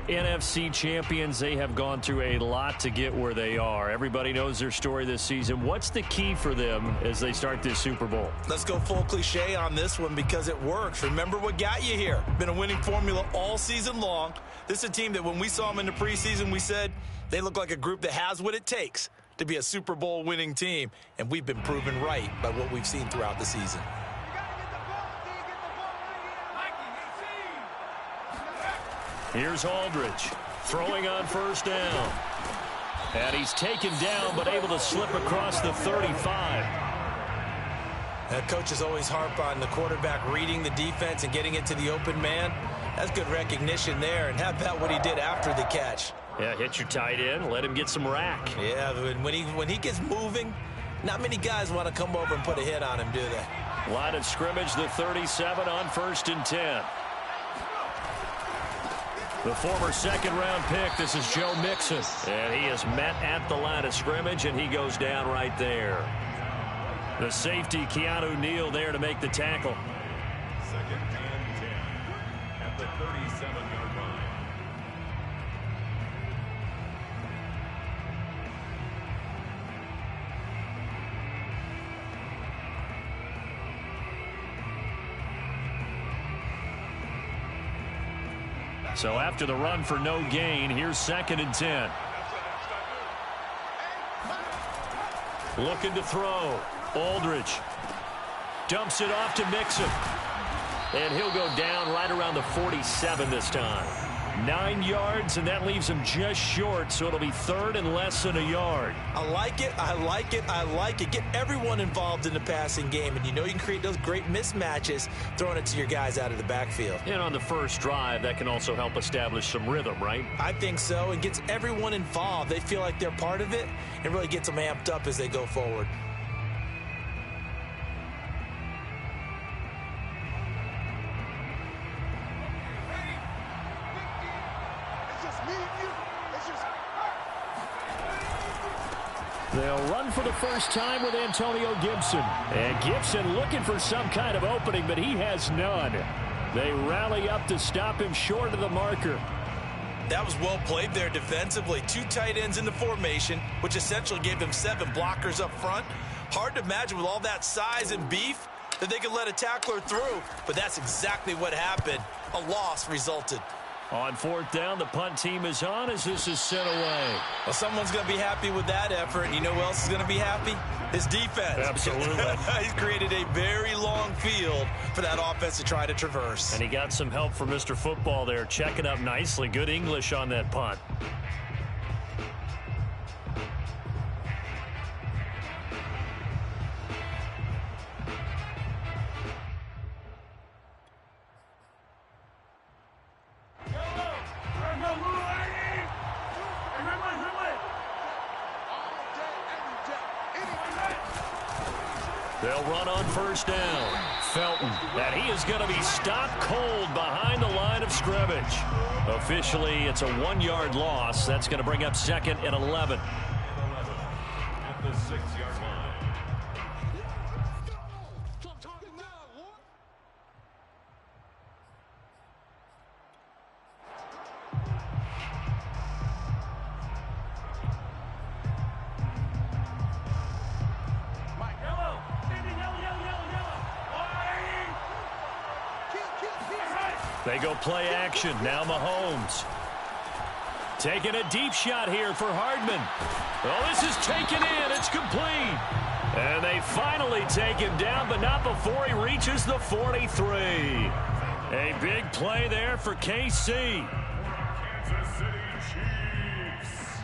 NFC champions. They have gone through a lot to get where they are. Everybody knows their story this season. What's the key for them as they start this Super Bowl? Let's go full cliche on this one because it works. Remember what got you here. Been a winning formula all season long. This is a team that when we saw them in the preseason, we said they look like a group that has what it takes to be a Super Bowl winning team. And we've been proven right by what we've seen throughout the season. Here's Aldridge throwing on first down. And he's taken down but able to slip across the 35. Coaches always harp on the quarterback reading the defense and getting it to the open man. That's good recognition there. And how about what he did after the catch? Yeah, hit your tight end, let him get some rack. Yeah, when he gets moving, not many guys want to come over and put a hit on him, do they? Line of scrimmage, the 37 on 1st and 10. The former second-round pick, this is Joe Mixon. And he is met at the line of scrimmage, and he goes down right there. The safety, Keanu Neal, there to make the tackle. 2nd and 10 at the 37-yard line. So after the run for no gain, here's 2nd and 10. Looking to throw. Aldridge dumps it off to Mixon. And he'll go down right around the 47 this time. 9 yards, and that leaves him just short, so it'll be 3rd and less than a yard. I like it, I like it, I like it. Get everyone involved in the passing game, and you know you can create those great mismatches throwing it to your guys out of the backfield. And on the first drive, that can also help establish some rhythm, right? I think so, and gets everyone involved. They feel like they're part of it, and really gets them amped up as they go forward. They'll run for the first time with Antonio Gibson. And Gibson looking for some kind of opening, but he has none. They rally up to stop him short of the marker. That was well played there defensively. 2 tight ends in the formation, which essentially gave them 7 blockers up front. Hard to imagine with all that size and beef that they could let a tackler through, but that's exactly what happened. A loss resulted. On 4th down, the punt team is on as this is sent away. Well, someone's going to be happy with that effort. And you know who else is going to be happy? His defense. Absolutely. He's created a very long field for that offense to try to traverse. And he got some help from Mr. Football there, checking up nicely. Good English on that punt. They'll run on first down. Felton, and he is going to be stopped cold behind the line of scrimmage. Officially, it's a 1-yard loss. That's going to bring up 2nd and 11. At the 6-yard line. They go play action. Now Mahomes. Taking a deep shot here for Hardman. Oh, this is taken in. It's complete. And they finally take him down, but not before he reaches the 43. A big play there for KC. Kansas City Chiefs.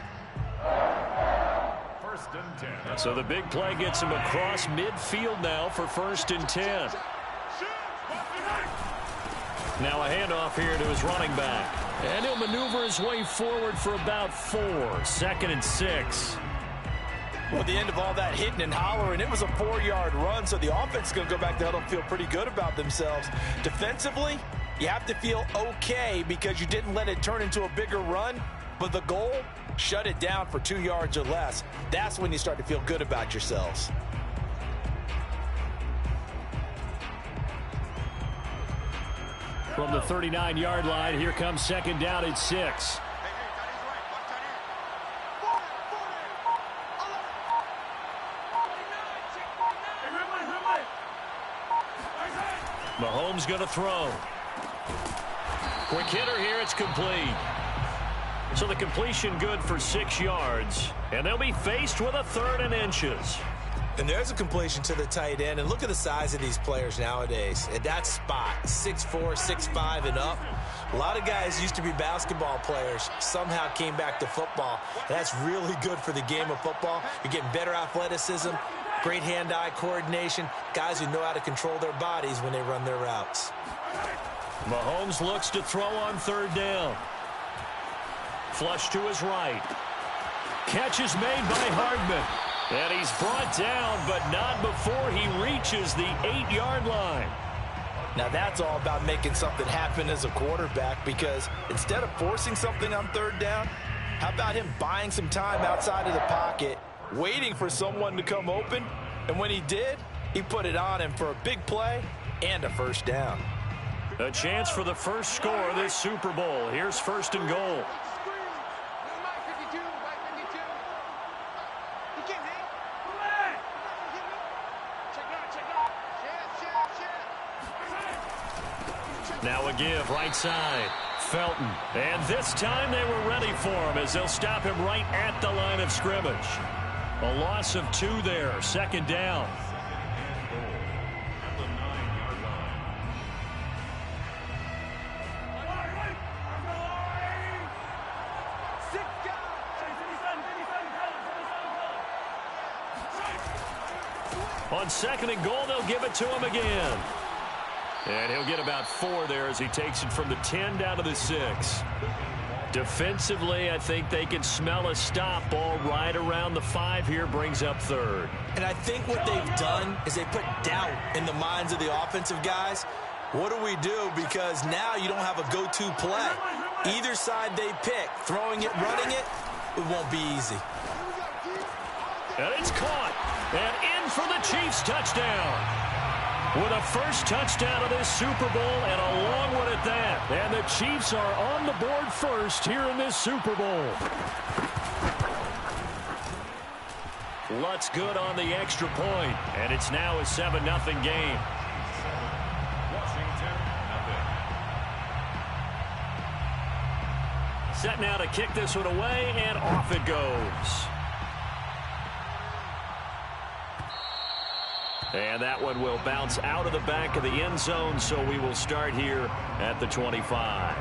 1st and 10. So the big play gets him across midfield now for 1st and 10. Now a handoff here to his running back. And he'll maneuver his way forward for about 4. 2nd and 6. Well, at the end of all that hitting and hollering, it was a 4-yard run, so the offense is going to go back to huddle and feel pretty good about themselves. Defensively, you have to feel okay because you didn't let it turn into a bigger run, but the goal, shut it down for 2 yards or less. That's when you start to feel good about yourselves. From the 39-yard line, here comes second down at 6. Mahomes going to throw. Quick hitter here. It's complete. So the completion good for 6 yards. And they'll be faced with a 3rd and inches. And there's a completion to the tight end. And look at the size of these players nowadays. At that spot, 6'4", 6'5", and up. A lot of guys used to be basketball players, somehow came back to football. That's really good for the game of football. You're getting better athleticism, great hand-eye coordination, guys who know how to control their bodies when they run their routes. Mahomes looks to throw on 3rd down. Flush to his right. Catch is made by Hardman. And he's brought down, but not before he reaches the 8-yard line. Now that's all about making something happen as a quarterback, because instead of forcing something on 3rd down, how about him buying some time outside of the pocket, waiting for someone to come open, and when he did, he put it on him for a big play and a 1st down. A chance for the first score of this Super Bowl. Here's 1st and goal. Now a give, right side. Felton. And this time they were ready for him as they'll stop him right at the line of scrimmage. A loss of 2 there. 2nd down. At the 9-yard line. On 2nd and goal, they'll give it to him again. And he'll get about 4 there as he takes it from the 10 down to the 6. Defensively, I think they can smell a stop. Ball right around the 5 here, brings up 3rd. And I think what they've done is they put doubt in the minds of the offensive guys. What do we do? Because now you don't have a go-to play. Either side they pick, throwing it, running it, it won't be easy. And it's caught. And in for the Chiefs touchdown. With a first touchdown of this Super Bowl, and a long one at that. And the Chiefs are on the board first here in this Super Bowl. Lutz good on the extra point, and it's now a 7-0 game. Washington, nothing. Set now to kick this one away, and off it goes. And that one will bounce out of the back of the end zone, so we will start here at the 25.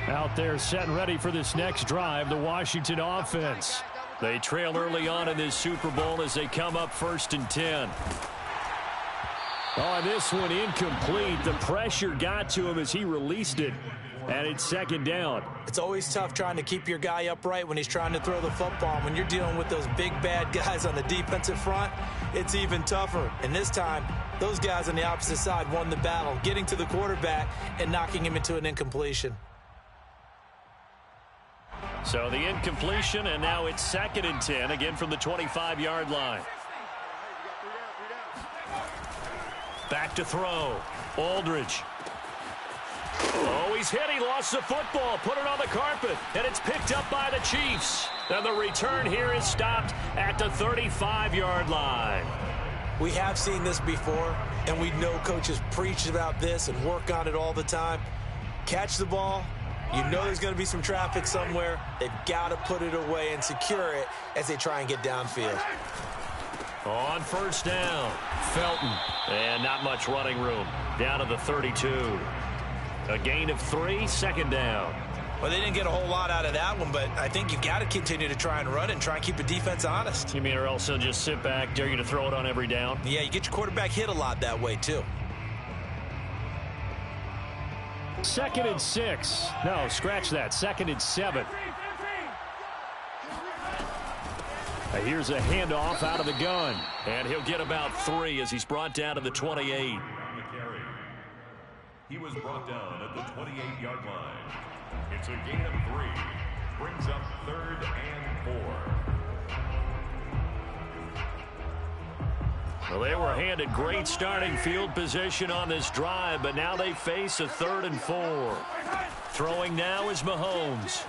Out there set and ready for this next drive, the Washington offense. They trail early on in this Super Bowl as they come up 1st and 10. Oh, this one incomplete. The pressure got to him as he released it, and it's 2nd down. It's always tough trying to keep your guy upright when he's trying to throw the football. When you're dealing with those big, bad guys on the defensive front, it's even tougher. And this time, those guys on the opposite side won the battle, getting to the quarterback and knocking him into an incompletion. So the incompletion, and now it's 2nd and 10, again from the 25-yard line. Back to throw. Aldridge. Oh, he's hit. He lost the football. Put it on the carpet. And it's picked up by the Chiefs. And the return here is stopped at the 35-yard line. We have seen this before, and we know coaches preach about this and work on it all the time. Catch the ball. You know there's going to be some traffic somewhere. They've got to put it away and secure it as they try and get downfield. On 1st down, Felton. And not much running room. Down to the 32. A gain of 3, 2nd down. Well, they didn't get a whole lot out of that one, but I think you've got to continue to try and run and try and keep the defense honest. You mean or else they'll just sit back, dare you to throw it on every down? Yeah, you get your quarterback hit a lot that way, too. 2nd and 6. No, scratch that. 2nd and 7. Here's a handoff out of the gun. And he'll get about 3 as he's brought down to the 28. He was brought down at the 28-yard line. It's a gain of 3. Brings up 3rd and 4. Well, they were handed great starting field position on this drive, but now they face a 3rd and 4. Throwing now is Mahomes.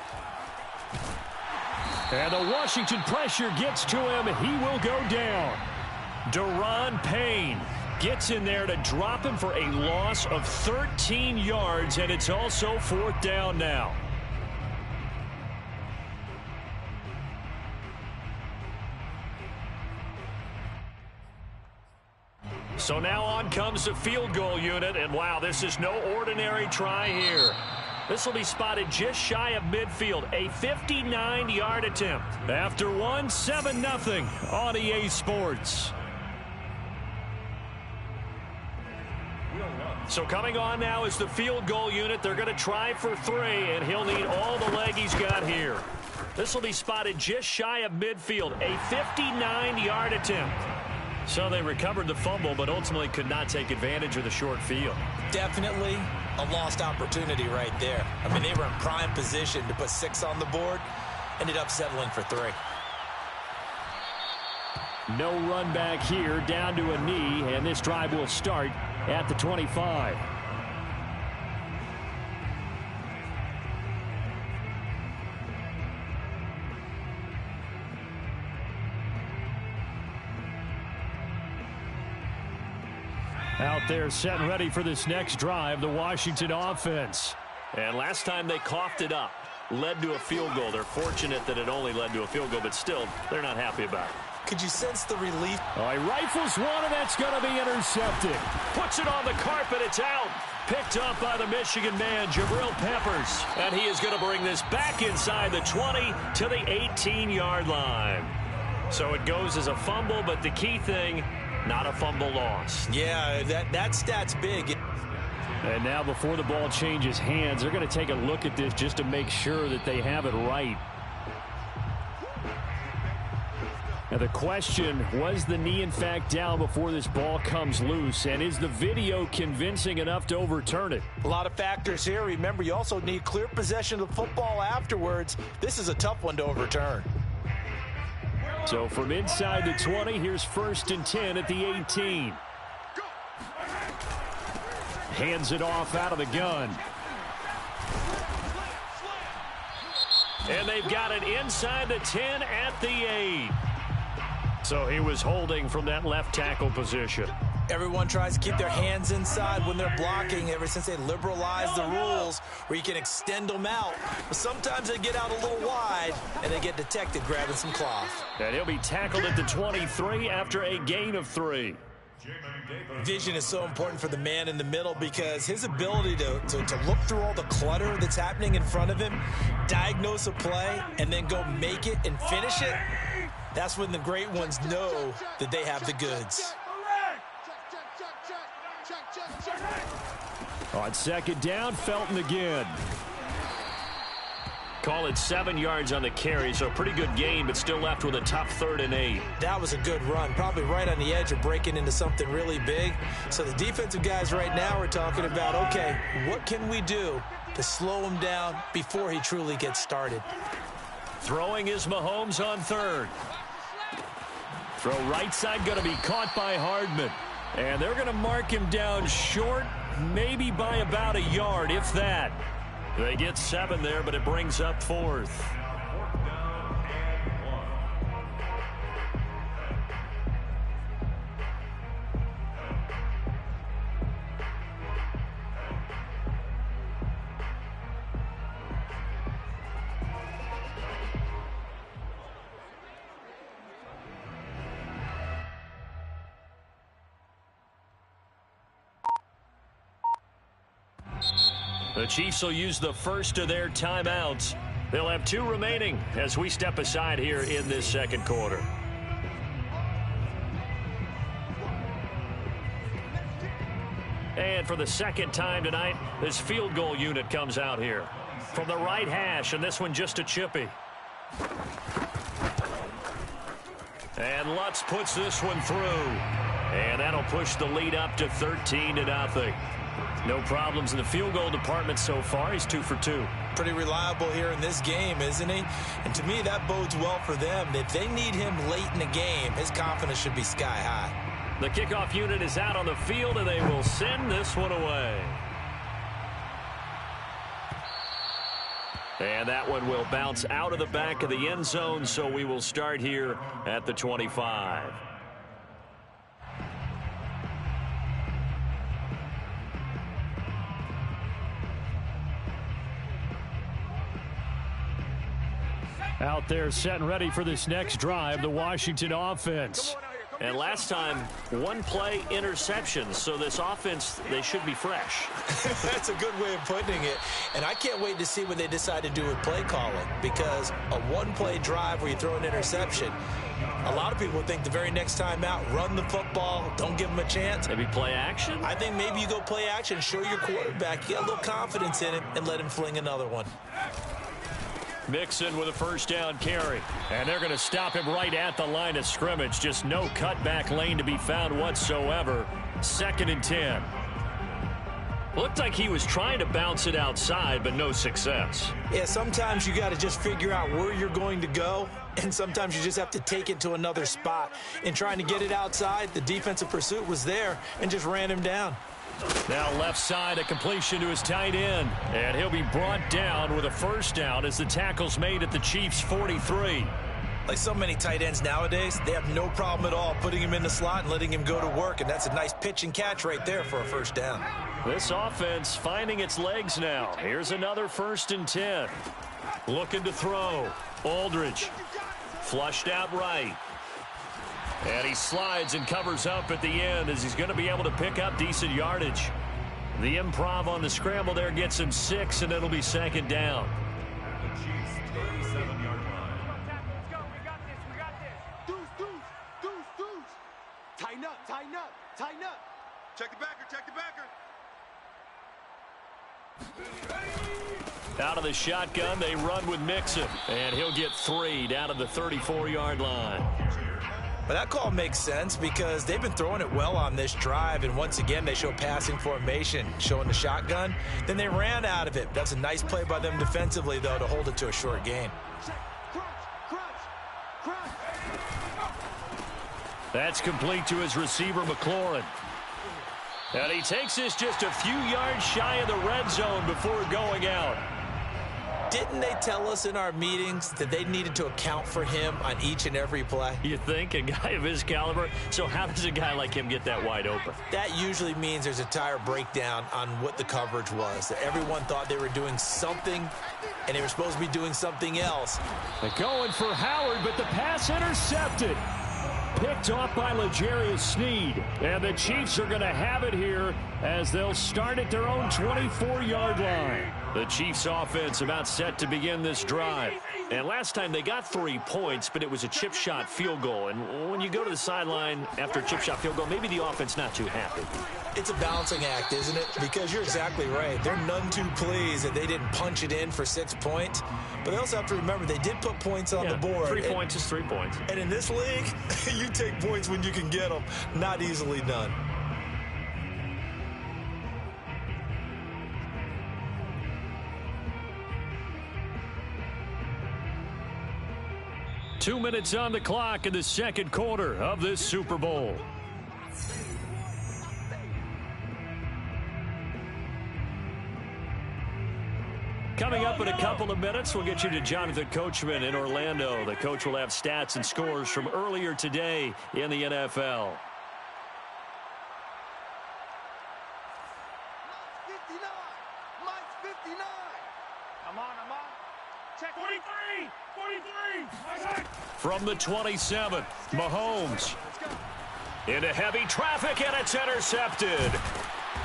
And the Washington pressure gets to him. He will go down. Daron Payne gets in there to drop him for a loss of 13 yards, and it's also 4th down now. So now on comes the field goal unit, and wow, this is no ordinary try here. This will be spotted just shy of midfield, a 59-yard attempt. After one, 7-0 on EA Sports. So coming on now is the field goal unit. They're going to try for 3, and he'll need all the leg he's got here. This will be spotted just shy of midfield, a 59-yard attempt. So they recovered the fumble, but ultimately could not take advantage of the short field. Definitely a lost opportunity right there. I mean, they were in prime position to put 6 on the board. Ended up settling for 3. No run back here, down to a knee, and this drive will start at the 25. Out there set and ready for this next drive, the Washington offense. And last time they coughed it up, led to a field goal. They're fortunate that it only led to a field goal, but still, they're not happy about it. Could you sense the relief? Oh, he rifles one, and that's going to be intercepted. Puts it on the carpet. It's out. Picked up by the Michigan man, Jabril Peppers. And he is going to bring this back inside the 20 to the 18-yard line. So it goes as a fumble, but the key thing, not a fumble loss. Yeah, that stat's big. And now before the ball changes hands, they're going to take a look at this just to make sure that they have it right. Now the question, was the knee in fact down before this ball comes loose? And is the video convincing enough to overturn it? A lot of factors here. Remember, you also need clear possession of the football afterwards. This is a tough one to overturn. So from inside the 20, here's 1st and 10 at the 18. Hands it off out of the gun. And they've got it inside the 10 at the 8. So he was holding from that left tackle position. Everyone tries to keep their hands inside when they're blocking ever since they liberalized the rules where you can extend them out. But sometimes they get out a little wide and they get detected grabbing some cloth. And he'll be tackled at the 23 after a gain of 3. Vision is so important for the man in the middle because his ability to look through all the clutter that's happening in front of him, diagnose a play, and then go make it and finish it, that's when the great ones know that they have the goods. On 2nd down, Felton again. Call it 7 yards on the carry, so a pretty good gain, but still left with a tough 3rd and 8. That was a good run, probably right on the edge of breaking into something really big. So the defensive guys right now are talking about, okay, what can we do to slow him down before he truly gets started? Throwing is Mahomes on 3rd. Throw right side going to be caught by Hardman. And they're going to mark him down short, maybe by about a yard, if that. They get 7 there, but it brings up 4th. The Chiefs will use the first of their timeouts. They'll have 2 remaining as we step aside here in this 2nd quarter. And for the 2nd time tonight, this field goal unit comes out here. From the right hash, and this one just a chippy. And Lutz puts this one through. And that'll push the lead up to 13-0. No problems in the field goal department so far. He's 2 for 2. pretty reliable here in this game, isn't he? And to me, that bodes well for them. If they need him late in the game, his confidence should be sky high. The kickoff unit is out on the field, and they will send this one away. And that one will bounce out of the back of the end zone, so we will start here at the 25. Out there set and ready for this next drive, the Washington offense. And last time, one play interception, so this offense, they should be fresh. That's a good way of putting it. And I can't wait to see what they decide to do with play calling, because a one-play drive where you throw an interception, a lot of people think the very next time out, run the football, don't give them a chance. Maybe play action? I think maybe you go play action, show your quarterback, get a little confidence in him, and let him fling another one. Mixon with a first down carry. And they're going to stop him right at the line of scrimmage. Just no cutback lane to be found whatsoever. 2nd and 10. Looked like he was trying to bounce it outside, but no success. Yeah, sometimes you got to just figure out where you're going to go, and sometimes you just have to take it to another spot. In trying to get it outside, the defensive pursuit was there and just ran him down. Now left side, a completion to his tight end. And he'll be brought down with a first down as the tackle's made at the Chiefs' 43. Like so many tight ends nowadays, they have no problem at all putting him in the slot and letting him go to work. And that's a nice pitch and catch right there for a first down. This offense finding its legs now. Here's another 1st and 10. Looking to throw. Aldridge. Flushed out right. And he slides and covers up at the end as he's going to be able to pick up decent yardage. The improv on the scramble there gets him 6, and it'll be 2nd down. The Chiefs' 37-yard line. Let's go. We got this. We got this. Deuce. Tighten up. Check the backer. Out of the shotgun, they run with Mixon. And he'll get 3 down to the 34-yard line. But that call makes sense because they've been throwing it well on this drive, and once again they show passing formation, showing the shotgun. Then they ran out of it. That's a nice play by them defensively, though, to hold it to a short gain. That's complete to his receiver, McLaurin. And he takes this just a few yards shy of the red zone before going out. Didn't they tell us in our meetings that they needed to account for him on each and every play? You think? A guy of his caliber? So how does a guy like him get that wide open? That usually means there's a tire breakdown on what the coverage was. That everyone thought they were doing something, and they were supposed to be doing something else. They're going for Howard, but the pass intercepted. Picked off by L'Jarius Sneed. And the Chiefs are going to have it here as they'll start at their own 24-yard line. The Chiefs offense about set to begin this drive. And last time they got 3 points, but it was a chip shot field goal. And when you go to the sideline after a chip shot field goal, maybe the offense not too happy. It's a balancing act, isn't it? Because you're exactly right. They're none too pleased that they didn't punch it in for 6 points. But they also have to remember they did put points on the board. 3 points is 3 points. And in this league, you take points when you can get them. Not easily done. Two minutes on the clock in the second quarter of this Super Bowl. Coming up in a couple of minutes, we'll get you to Jonathan Coachman in Orlando. The coach will have stats and scores from earlier today in the NFL. I'm on. Check 43. From the 27, Mahomes. Into heavy traffic, and it's intercepted.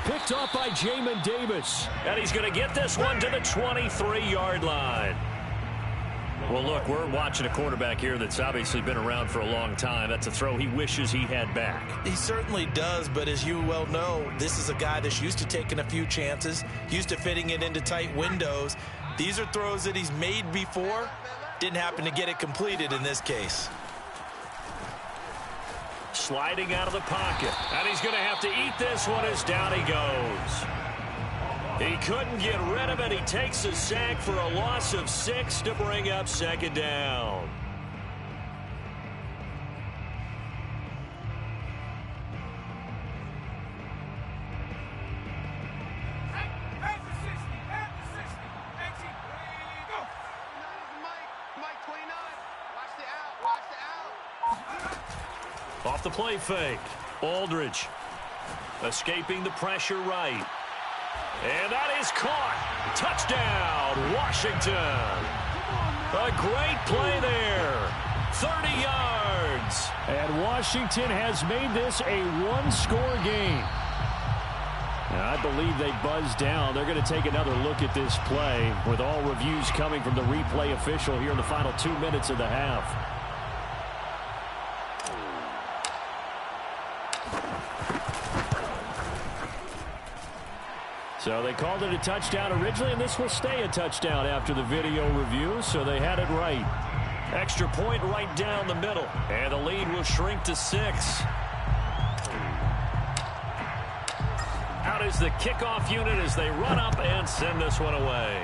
Picked off by Jamin Davis. And he's going to get this one to the 23-yard line. Well, look, we're watching a quarterback here that's obviously been around for a long time. That's a throw he wishes he had back. He certainly does, but as you well know, this is a guy that's used to taking a few chances, used to fitting it into tight windows. These are throws that he's made before. Didn't happen to get it completed in this case. Sliding out of the pocket. And he's going to have to eat this one as down he goes. He couldn't get rid of it. He takes a sack for a loss of 6 to bring up second down. Off the play fake. Aldridge escaping the pressure right. And that is caught. Touchdown, Washington. A great play there. 30 yards. And Washington has made this a one-score game. And I believe they buzzed down. They're going to take another look at this play with all reviews coming from the replay official here in the final 2 minutes of the half. So they called it a touchdown originally, and this will stay a touchdown after the video review, so they had it right. Extra point right down the middle, and the lead will shrink to 6. Out is the kickoff unit as they run up and send this one away.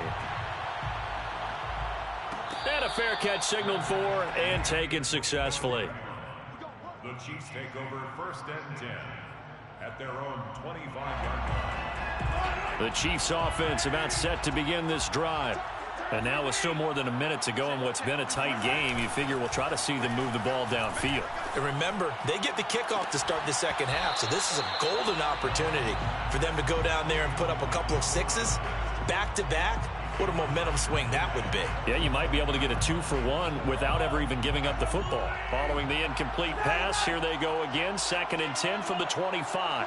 And a fair catch signaled for and taken successfully. The Chiefs take over 1st and 10 at their own 25-yard line. The Chiefs offense about set to begin this drive. And now with still more than a minute to go in what's been a tight game, you figure we'll try to see them move the ball downfield. And remember, they get the kickoff to start the second half, so this is a golden opportunity for them to go down there and put up a couple of 6s back-to-back. What a momentum swing that would be. Yeah, you might be able to get a 2-for-1 without ever even giving up the football. Following the incomplete pass, here they go again, 2nd and 10 from the 25.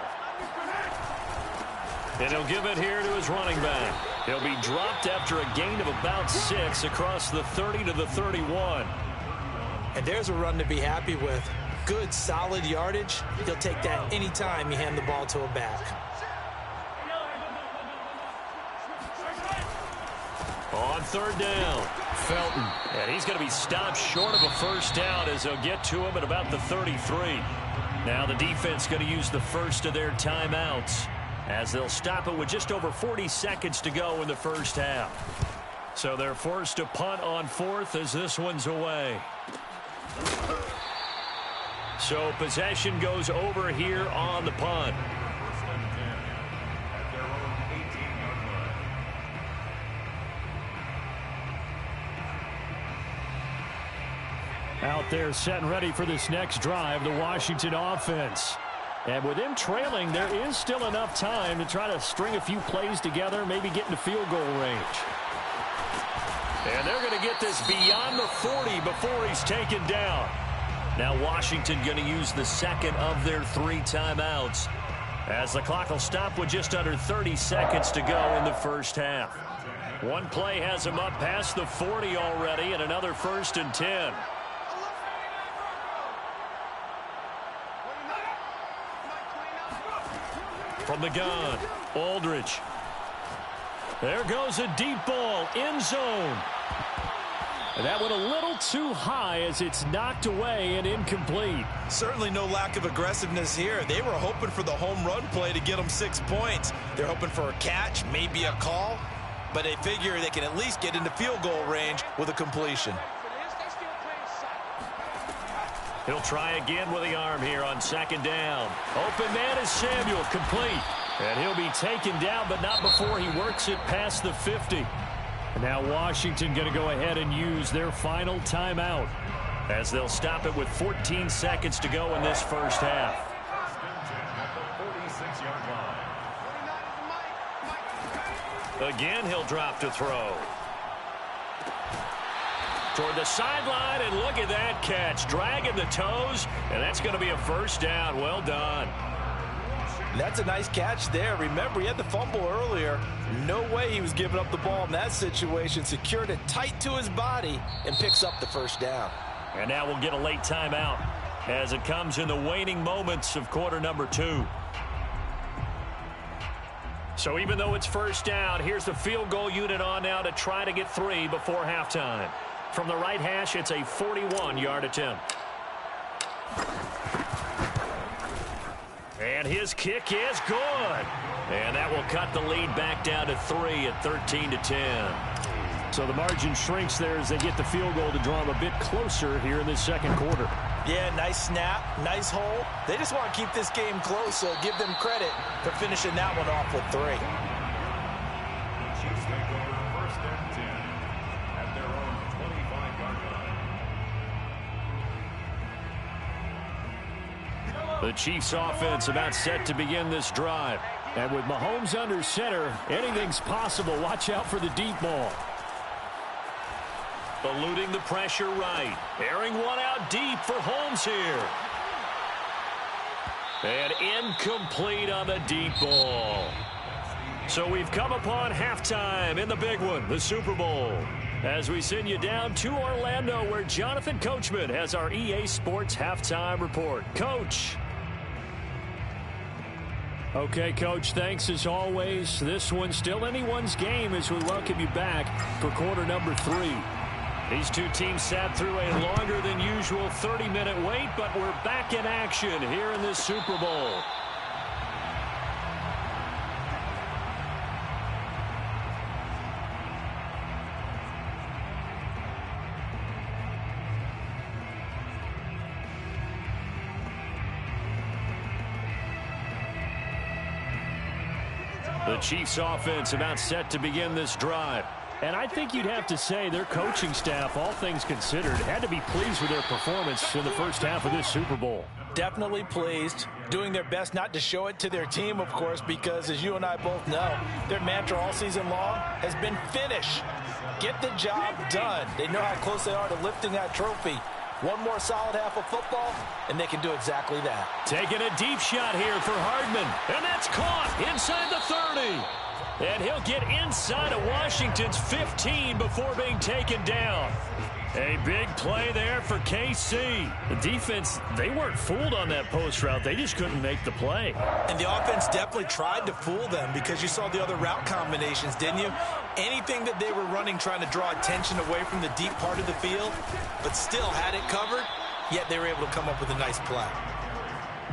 And he'll give it here to his running back. He'll be dropped after a gain of about 6 across the 30 to the 31. And there's a run to be happy with. Good, solid yardage. He'll take that anytime you hand the ball to a back. On 3rd down, Felton. And he's going to be stopped short of a 1st down as they'll get to him at about the 33. Now the defense going to use the first of their timeouts, as they'll stop it with just over 40 seconds to go in the first half. So they're forced to punt on 4th as this one's away. So possession goes over here on the punt. At their own 18-yard line. Out there set and ready for this next drive, the Washington offense. And with them trailing, there is still enough time to try to string a few plays together, maybe get into field goal range. And they're going to get this beyond the 40 before he's taken down. Now Washington going to use the 2nd of their 3 timeouts, as the clock will stop with just under 30 seconds to go in the first half. One play has him up past the 40 already, and another 1st and 10. From the gun, Aldridge. There goes a deep ball, end zone. And that went a little too high as it's knocked away and incomplete. Certainly no lack of aggressiveness here. They were hoping for the home run play to get them 6 points. They're hoping for a catch, maybe a call, but they figure they can at least get into field goal range with a completion. He'll try again with the arm here on 2nd down. Open man is Samuel, complete. And he'll be taken down, but not before he works it past the 50. And now Washington going to go ahead and use their final timeout, as they'll stop it with 14 seconds to go in this first half. Again, he'll drop to throw. Toward the sideline, and look at that catch. Dragging the toes, and that's going to be a 1st down. Well done. That's a nice catch there. Remember, he had the fumble earlier. No way he was giving up the ball in that situation. Secured it tight to his body and picks up the 1st down. And now we'll get a late timeout as it comes in the waning moments of quarter number 2. So even though it's 1st down, here's the field goal unit on now to try to get 3 before halftime. From the right hash, it's a 41-yard attempt. And his kick is good. And that will cut the lead back down to 3 at 13-10. So the margin shrinks there as they get the field goal to draw them a bit closer here in this second quarter. Yeah, nice snap, nice hold. They just want to keep this game close, so give them credit for finishing that one off with 3. The Chiefs take over first and 10 at their own 25-yard line. The Chiefs offense about set to begin this drive. And with Mahomes under center, anything's possible. Watch out for the deep ball. Eluding the pressure right. Airing one out deep for Holmes here. And incomplete on the deep ball. So we've come upon halftime in the big one, the Super Bowl. As we send you down to Orlando, where Jonathan Coachman has our EA Sports halftime report. Coach. Okay, Coach, thanks as always. This one's still anyone's game as we welcome you back for quarter number 3. These two teams sat through a longer than usual 30-minute wait, but we're back in action here in this Super Bowl. The Chiefs offense about set to begin this drive. And I think you'd have to say their coaching staff, all things considered, had to be pleased with their performance in the first half of this Super Bowl. Definitely pleased, doing their best not to show it to their team, of course, because as you and I both know, their mantra all season long has been finish. Get the job done. They know how close they are to lifting that trophy. One more solid half of football, and they can do exactly that. Taking a deep shot here for Hardman, and that's caught inside the 30. And he'll get inside of Washington's 15 before being taken down. A big play there for KC. The defense, they weren't fooled on that post route. They just couldn't make the play. And the offense definitely tried to fool them because you saw the other route combinations, didn't you? Anything that they were running trying to draw attention away from the deep part of the field, but still had it covered, yet they were able to come up with a nice play.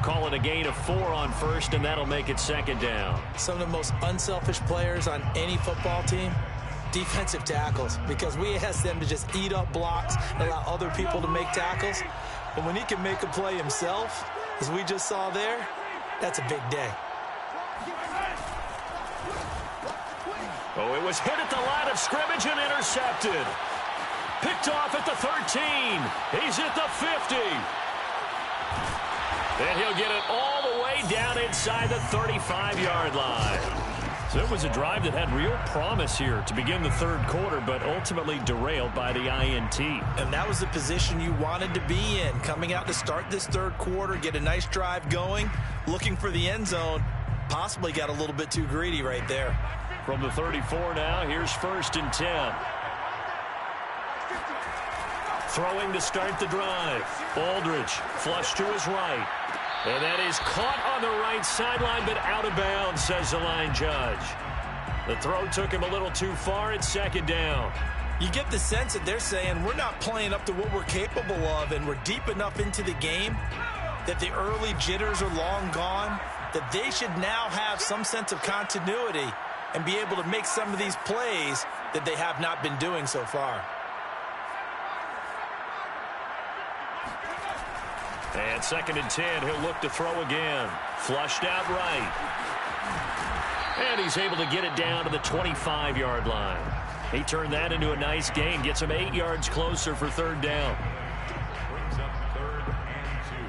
Call it a gain of 4 on first, and that'll make it second down. Some of the most unselfish players on any football team, defensive tackles, because we ask them to just eat up blocks and allow other people to make tackles. But when he can make a play himself, as we just saw there, that's a big day. Oh, it was hit at the line of scrimmage and intercepted. Picked off at the 13. He's at the 50. And he'll get it all the way down inside the 35-yard line. So it was a drive that had real promise here to begin the third quarter, but ultimately derailed by the INT. And that was the position you wanted to be in, coming out to start this third quarter, get a nice drive going, looking for the end zone. Possibly got a little bit too greedy right there. From the 34 now, here's 1st and 10. Throwing to start the drive. Aldridge, flush to his right. And that is caught on the right sideline, but out of bounds, says the line judge. The throw took him a little too far at second down. You get the sense that they're saying we're not playing up to what we're capable of, and we're deep enough into the game that the early jitters are long gone, that they should now have some sense of continuity and be able to make some of these plays that they have not been doing so far. And 2nd and 10, he'll look to throw again. Flushed out right. And he's able to get it down to the 25-yard line. He turned that into a nice gain, gets him 8 yards closer for 3rd down. Brings up 3rd and 2.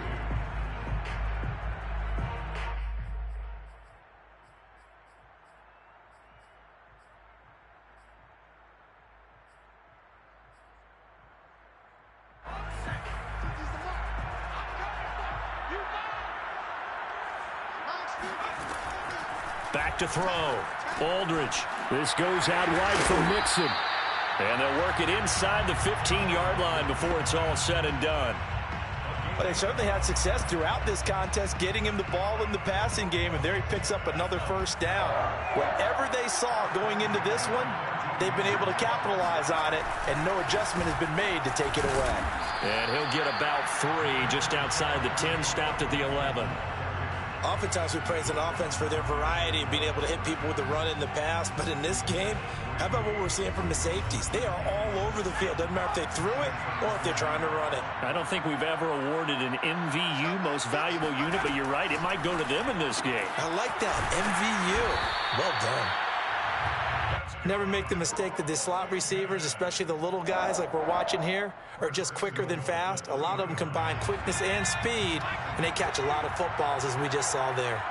Back to throw. Aldridge. This goes out wide for Mixon. And they'll work it inside the 15-yard line before it's all said and done. But they certainly had success throughout this contest, getting him the ball in the passing game, and there he picks up another 1st down. Whatever they saw going into this one, they've been able to capitalize on it, and no adjustment has been made to take it away. And he'll get about 3 just outside the 10, stopped at the 11. Oftentimes we praise an offense for their variety of being able to hit people with the run in the pass. But in this game, how about what we're seeing from the safeties? They are all over the field. Doesn't matter if they threw it or if they're trying to run it. I don't think we've ever awarded an MVU, most valuable unit, but you're right, it might go to them in this game. I like that. MVU. Well done. Never make the mistake that the slot receivers, especially the little guys like we're watching here, are just quicker than fast. A lot of them combine quickness and speed, and they catch a lot of footballs, as we just saw there.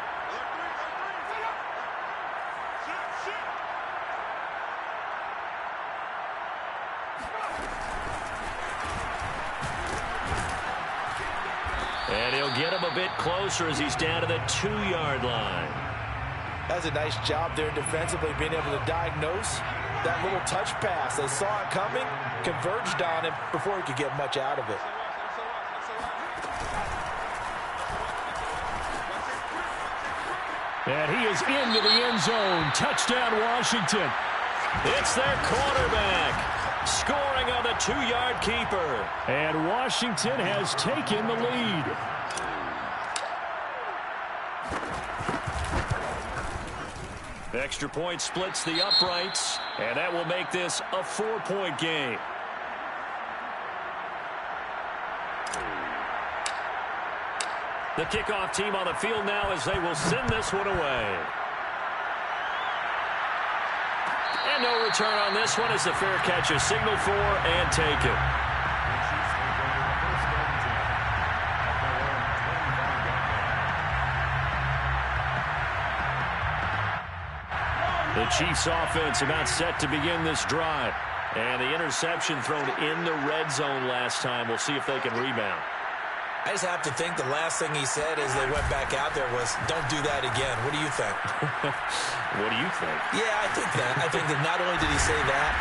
And he'll get him a bit closer as he's down to the 2-yard line. That's a nice job there defensively, being able to diagnose that little touch pass. They saw it coming, converged on him before he could get much out of it. And he is into the end zone. Touchdown, Washington. It's their quarterback scoring on the 2-yard keeper. And Washington has taken the lead. Extra point splits the uprights, and that will make this a 4-point game. The kickoff team on the field now as they will send this one away. And no return on this one as the fair catch is signaled for and taken. The Chiefs offense about set to begin this drive. And the interception thrown in the red zone last time. We'll see if they can rebound. I just have to think the last thing he said as they went back out there was, don't do that again. What do you think? What do you think? Yeah, I think that. I think that not only did he say that,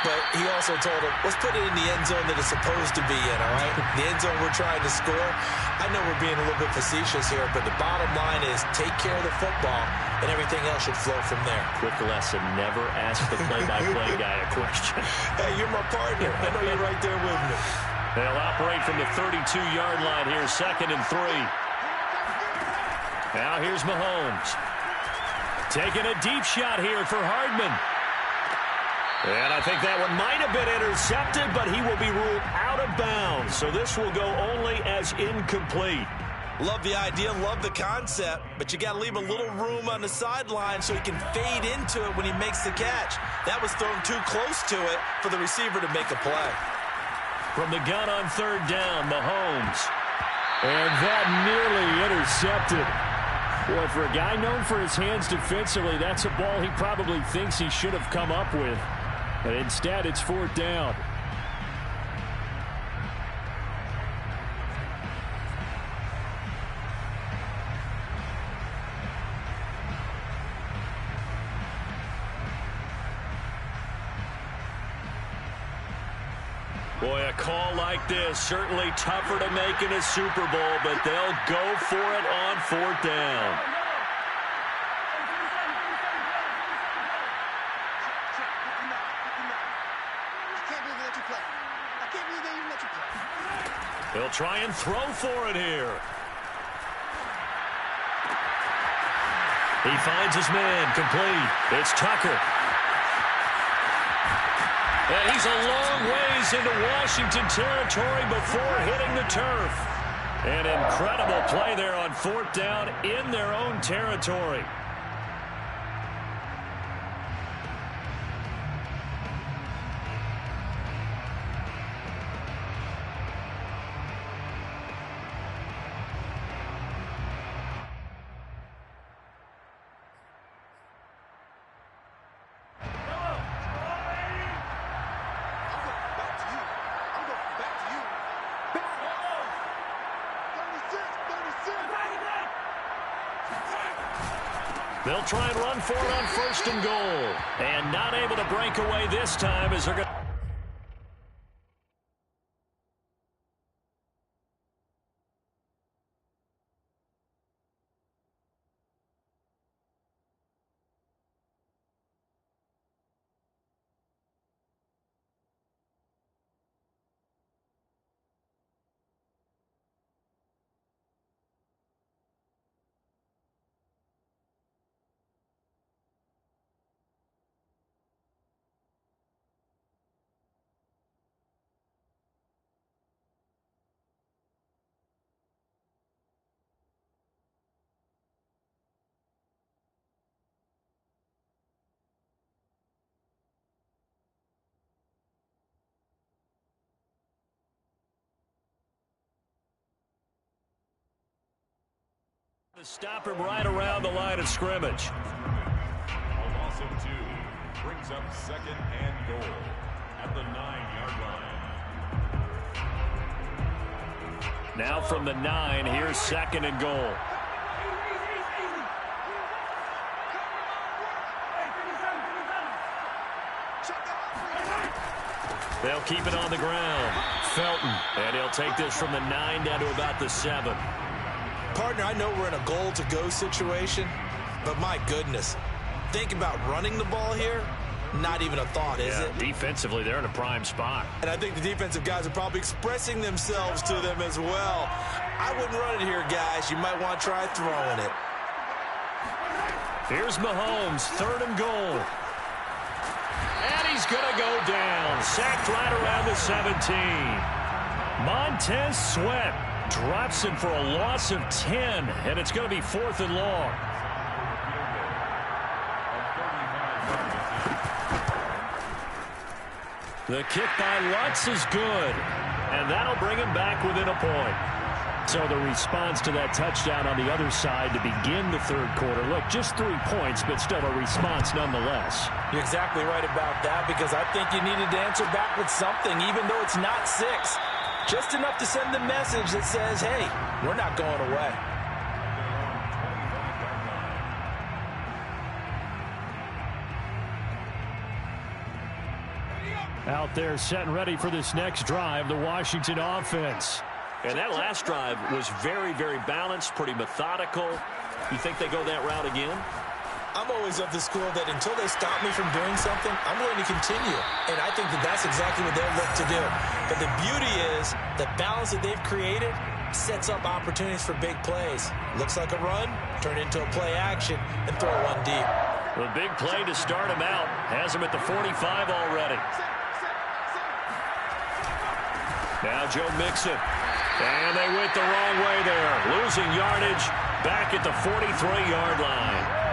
but he also told him, let's put it in the end zone that it's supposed to be in, all right? The end zone we're trying to score. I know we're being a little bit facetious here, but the bottom line is take care of the football, and everything else should flow from there. Quick lesson, never ask the play-by-play guy a question. Hey, you're my partner. I know you're right there with me. They'll operate from the 32-yard line here, 2nd and 3. Now here's Mahomes. Taking a deep shot here for Hardman. And I think that one might have been intercepted, but he will be ruled out of bounds. So this will go only as incomplete. Love the idea, love the concept, but you got to leave a little room on the sideline so he can fade into it when he makes the catch. That was thrown too close to it for the receiver to make a play. From the gun on 3rd down, Mahomes. And that nearly intercepted. Boy, for a guy known for his hands defensively, that's a ball he probably thinks he should have come up with. But instead, it's 4th down. Boy, a call like this, certainly tougher to make in a Super Bowl, but they'll go for it on 4th down. They'll try and throw for it here. He finds his man, complete. It's Tucker. And he's a long ways into Washington territory before hitting the turf. An incredible play there on 4th down in their own territory. They'll try and run for it on 1st and goal. And not able to break away this time as they're going to... Stop him right around the line of scrimmage. A loss of 2 brings up 2nd and goal at the 9-yard line. Now from the 9, here's 2nd and goal. They'll keep it on the ground. Felton, and he'll take this from the 9 down to about the 7. Partner, I know we're in a goal-to-go situation, but my goodness, think about running the ball here. Not even a thought, is it? Defensively, they're in a prime spot. And I think the defensive guys are probably expressing themselves to them as well. I wouldn't run it here, guys. You might want to try throwing it. Here's Mahomes, 3rd and goal. And he's going to go down. Sacked right around the 17. Montez Sweat drops him for a loss of 10, and it's going to be 4th and long. The kick by Lutz is good, and that'll bring him back within a point. So the response to that touchdown on the other side to begin the 3rd quarter. Look, just 3 points, but still a response nonetheless. You're exactly right about that, because I think you needed to answer back with something, even though it's not 6. Just enough to send the message that says, hey, we're not going away. Out there set and ready for this next drive, the Washington offense. And that last drive was very, very balanced, pretty methodical. You think they go that route again? I'm always of the school that until they stop me from doing something, I'm going to continue. And I think that that's exactly what they'll look to do. But the beauty is the balance that they've created sets up opportunities for big plays. Looks like a run, turn into a play action, and throw one deep. The big play to start him out has him at the 45 already. Now Joe Mixon. And they went the wrong way there. Losing yardage back at the 43-yard line.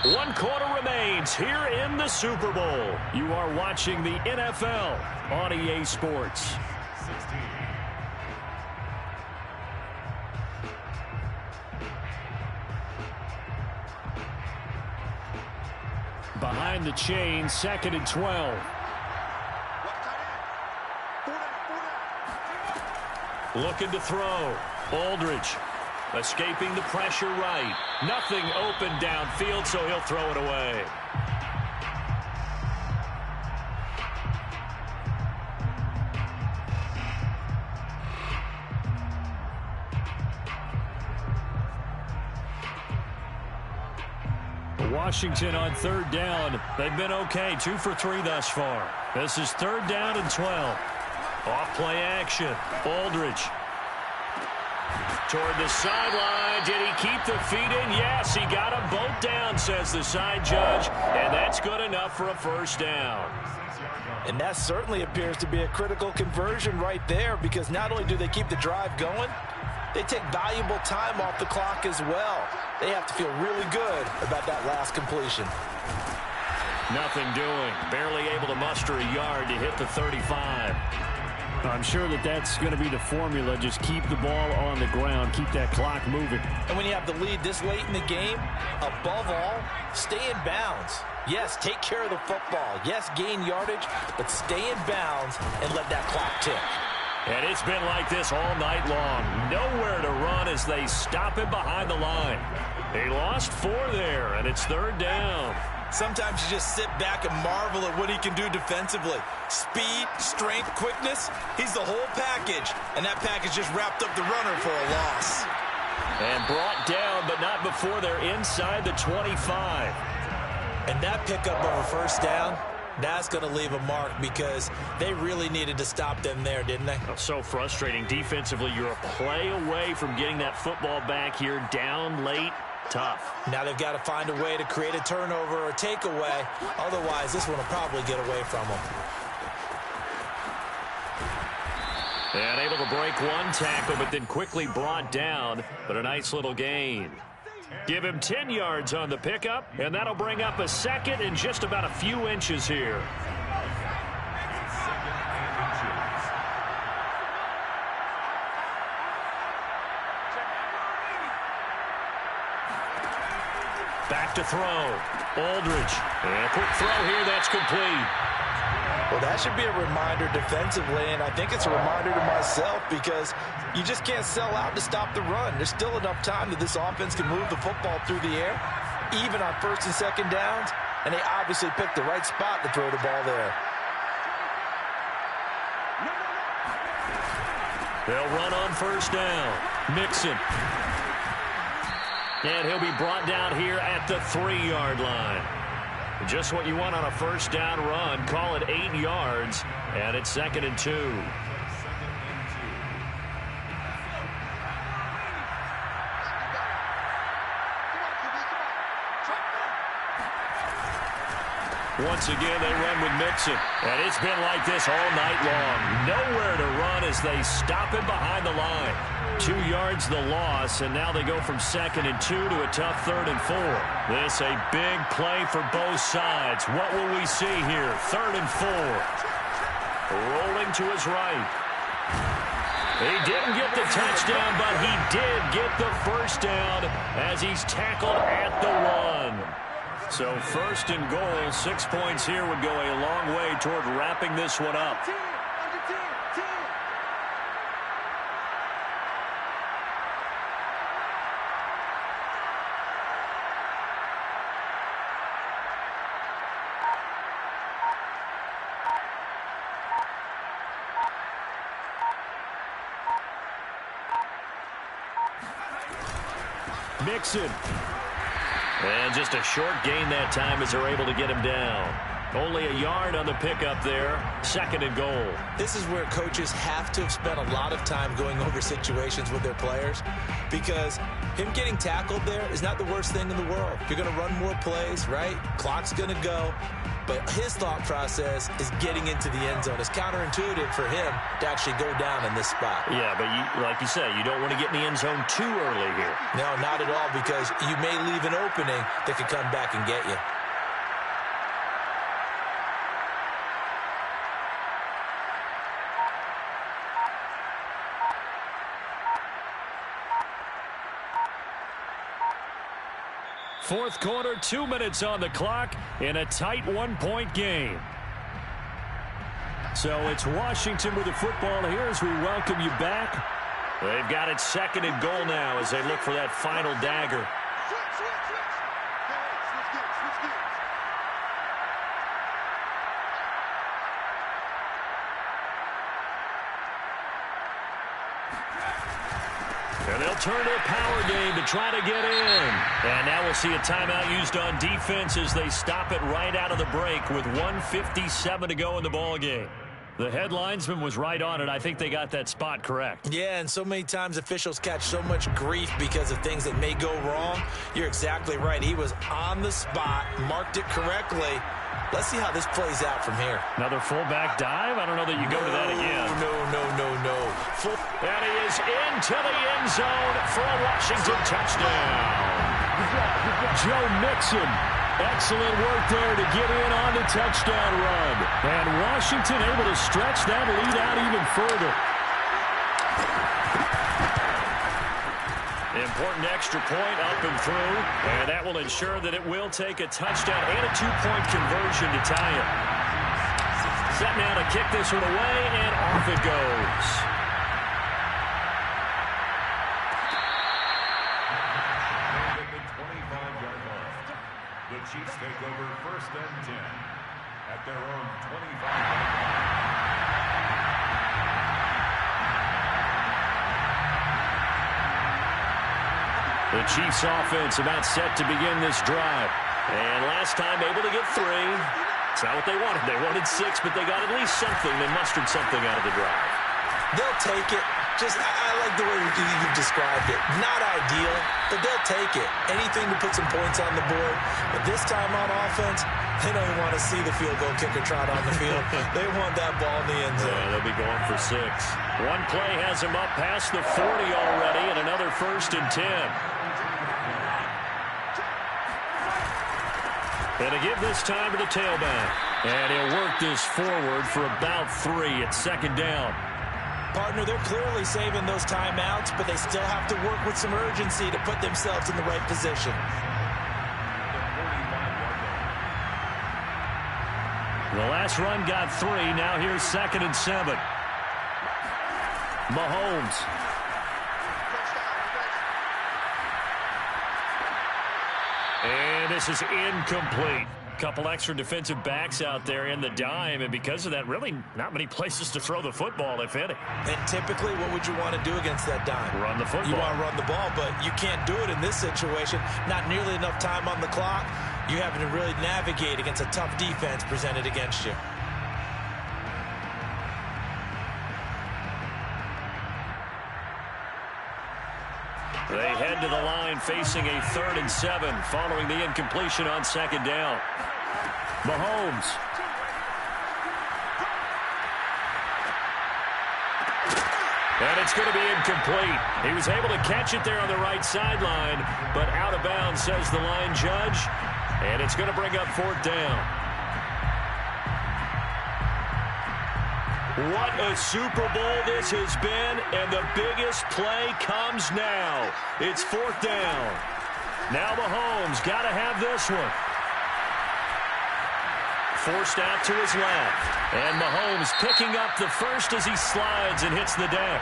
One quarter remains here in the Super Bowl. You are watching the NFL on EA Sports. 16. Behind the chain, 2nd and 12. Looking to throw. Aldridge escaping the pressure right. Nothing open downfield, so he'll throw it away. Washington on 3rd down. They've been okay, 2 for 3 thus far. This is 3rd down and 12. Off play action. Aldridge. Toward the sideline. Did he keep the feet in? Yes, he got them both down, says the side judge. And that's good enough for a 1st down. And that certainly appears to be a critical conversion right there, because not only do they keep the drive going, they take valuable time off the clock as well. They have to feel really good about that last completion. Nothing doing. Barely able to muster a yard to hit the 35. I'm sure that that's going to be the formula. Just keep the ball on the ground. Keep that clock moving. And when you have the lead this late in the game, above all, stay in bounds. Yes, take care of the football. Yes, gain yardage, but stay in bounds and let that clock tick. And it's been like this all night long. Nowhere to run as they stop him behind the line. They lost 4 there, and it's 3rd down. Sometimes you just sit back and marvel at what he can do defensively. Speed, strength, quickness, he's the whole package. And that package just wrapped up the runner for a loss. And brought down, but not before they're inside the 25. And that pickup of a 1st down, that's going to leave a mark, because they really needed to stop them there, didn't they? So frustrating. Defensively, you're a play away from getting that football back here, down late. Tough. Now they've got to find a way to create a turnover or takeaway. Otherwise, this one will probably get away from them. And able to break one tackle, but then quickly brought down. But a nice little gain. Give him 10 yards on the pickup, and that'll bring up a 2nd and just about a few inches here. Back to throw. Aldridge. And a quick throw here. That's complete. Well, that should be a reminder defensively, and I think it's a reminder to myself because you just can't sell out to stop the run. There's still enough time that this offense can move the football through the air, even on first and second downs, and they obviously picked the right spot to throw the ball there. They'll run on first down. Mixon. And he'll be brought down here at the 3-yard line. Just what you want on a first down run. Call it 8 yards, and it's 2nd and 2. Once again, they run with Mixon. And it's been like this all night long. Nowhere to run as they stop him behind the line. 2 yards the loss, and now they go from 2nd and 2 to a tough 3rd and 4. This a big play for both sides. What will we see here? 3rd and 4. Rolling to his right. He didn't get the touchdown, but he did get the first down as he's tackled at the 1. So 1st and goal, 6 points here would go a long way toward wrapping this one up. Mixon. And just a short gain that time as they're able to get him down. Only a yard on the pickup there. 2nd and goal. This is where coaches have to have spent a lot of time going over situations with their players because him getting tackled there is not the worst thing in the world. You're going to run more plays, right? Clock's going to go. But his thought process is getting into the end zone. It's counterintuitive for him to actually go down in this spot. Yeah, but like you say, you don't want to get in the end zone too early here. No, not at all, because you may leave an opening that could come back and get you. Fourth quarter, 2 minutes on the clock in a tight 1-point game. So it's Washington with the football here as we welcome you back. They've got it 2nd and goal now as they look for that final dagger. And they'll turn to a power game to try to get in. And now we'll see a timeout used on defense as they stop it right out of the break with 1:57 to go in the ball game. The headlinesman was right on it. I think they got that spot correct. Yeah, and so many times officials catch so much grief because of things that may go wrong. You're exactly right. He was on the spot, marked it correctly. Let's see how this plays out from here. Another fullback dive? I don't know that you go to that again. No. And he is into the end zone for a Washington touchdown. Joe Mixon. Excellent work there to get in on the touchdown run. And Washington able to stretch that lead out even further. Important extra point up and through, and that will ensure that it will take a touchdown and a 2-point conversion to tie it. Set now to kick this one away, and off it goes. The Chiefs take over 1st and 10 at their own 25-yard line. The Chiefs offense about set to begin this drive. And last time able to get 3. It's not what they wanted. They wanted 6, but they got at least something. They mustered something out of the drive. They'll take it. I like the way you've described it. Not ideal, but they'll take it. Anything to put some points on the board. But this time on offense, they don't even want to see the field goal kicker trot on the field. They want that ball in the end zone. Yeah, they'll be going for 6. One play has him up past the 40 already, and another 1st and 10. And to give this time to the tailback. And he'll work this forward for about 3 at 2nd down. Partner, they're clearly saving those timeouts, but they still have to work with some urgency to put themselves in the right position. Last run got 3. Now here's 2nd and 7. Mahomes. And this is incomplete. Couple extra defensive backs out there in the dime, and because of that, really not many places to throw the football, if any. And typically, what would you want to do against that dime? Run the football. You want to run the ball, but you can't do it in this situation. Not nearly enough time on the clock. You're having to really navigate against a tough defense presented against you. They head to the line facing a 3rd and 7 following the incompletion on 2nd down. Mahomes. And it's going to be incomplete. He was able to catch it there on the right sideline, but out of bounds, says the line judge. And it's going to bring up 4th down. What a Super Bowl this has been, and the biggest play comes now. It's 4th down. Now Mahomes got to have this one. Forced out to his left. And Mahomes picking up the first as he slides and hits the deck.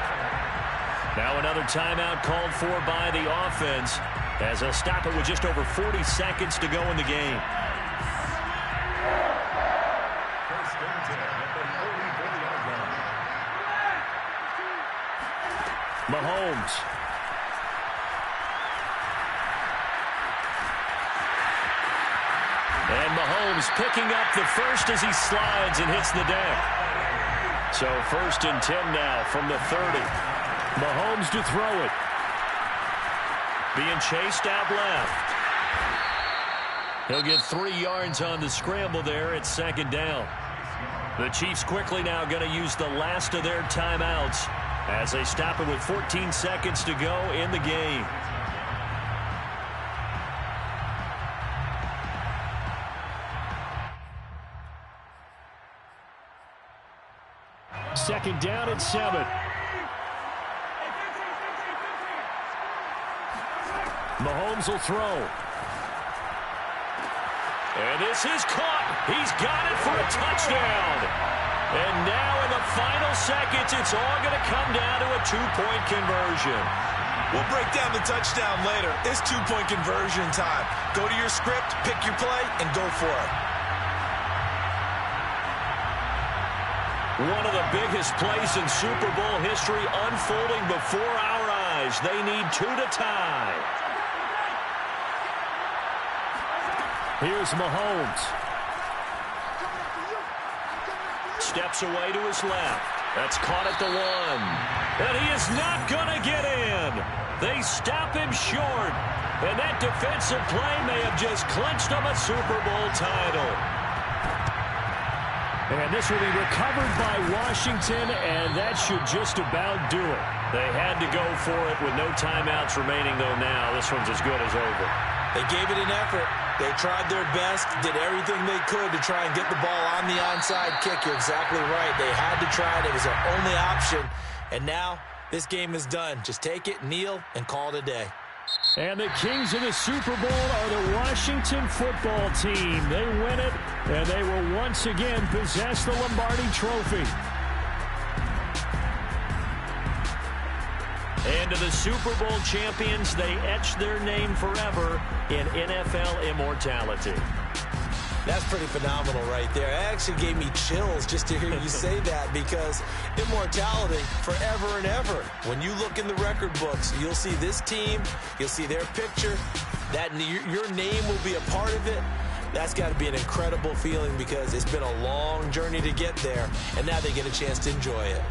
Now another timeout called for by the offense as they'll stop it with just over 40 seconds to go in the game. Mahomes. And Mahomes picking up the first as he slides and hits the deck. So 1st and 10 now from the 30. Mahomes to throw it. Being chased out left. He'll get 3 yards on the scramble there at 2nd down. The Chiefs quickly now going to use the last of their timeouts as they stop it with 14 seconds to go in the game. Second down and 7. Mahomes will throw. And this is caught. He's got it for a touchdown. And now in the final seconds, it's all going to come down to a 2-point conversion. We'll break down the touchdown later. It's 2-point conversion time. Go to your script, pick your play, and go for it. One of the biggest plays in Super Bowl history unfolding before our eyes. They need 2 to tie. Here's Mahomes. Steps away to his left. That's caught at the 1. And he is not going to get in. They stop him short. And that defensive play may have just clinched him a Super Bowl title. And this will be recovered by Washington, and that should just about do it. They had to go for it with no timeouts remaining, though now. This one's as good as over. They gave it an effort. They tried their best, did everything they could to try and get the ball on the onside kick. You're exactly right. They had to try it. It was their only option. And now this game is done. Just take it, kneel, and call it a day. And the kings of the Super Bowl are the Washington football team. They win it, and they will once again possess the Lombardi Trophy. And to the Super Bowl champions, they etch their name forever in NFL immortality. That's pretty phenomenal right there. It actually gave me chills just to hear you say that, because immortality forever and ever. When you look in the record books, you'll see this team, you'll see their picture, that your name will be a part of it. That's got to be an incredible feeling, because it's been a long journey to get there, and now they get a chance to enjoy it.